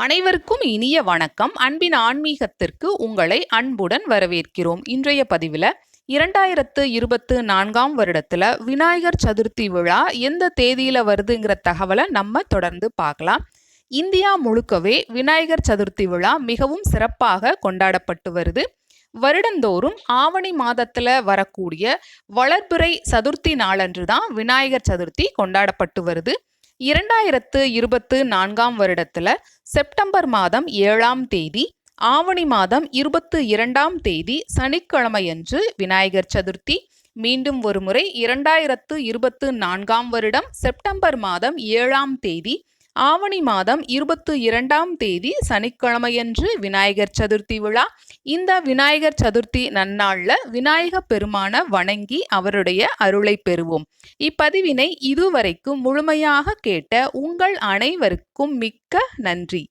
அனைவருக்கும் இனிய வணக்கம். அன்பின் ஆன்மீகத்திற்கு உங்களை அன்புடன் வரவேற்கிறோம். இன்றைய பதிவில் 2024 வருடத்துல விநாயகர் சதுர்த்தி விழா எந்த தேதியில வருதுங்கிற தகவலை நம்ம தொடர்ந்து பார்க்கலாம். இந்தியா முழுக்கவே விநாயகர் சதுர்த்தி விழா மிகவும் சிறப்பாக கொண்டாடப்பட்டு வருது. வருடந்தோறும் ஆவணி மாதத்துல வரக்கூடிய வளர்பிறை சதுர்த்தி நாளன்று தான் விநாயகர் சதுர்த்தி கொண்டாடப்பட்டு வருது. 2024 வருடத்துல செப்டம்பர் மாதம் 7ஆம் தேதி, ஆவணி மாதம் 22ஆம் தேதி சனிக்கிழமையன்று விநாயகர் சதுர்த்தி. மீண்டும் ஒருமுறை 2024 வருடம் செப்டம்பர் மாதம் 7ஆம் தேதி, ஆவணி மாதம் 22ஆம் தேதி சனிக்கிழமையன்று விநாயகர் சதுர்த்தி விழா. இந்த விநாயகர் சதுர்த்தி நன்னாள்ல விநாயக பெருமான வணங்கி அவருடைய அருளை பெறுவோம். இப்பதிவினை இதுவரைக்கும் முழுமையாக கேட்ட உங்கள் அனைவருக்கும் மிக்க நன்றி.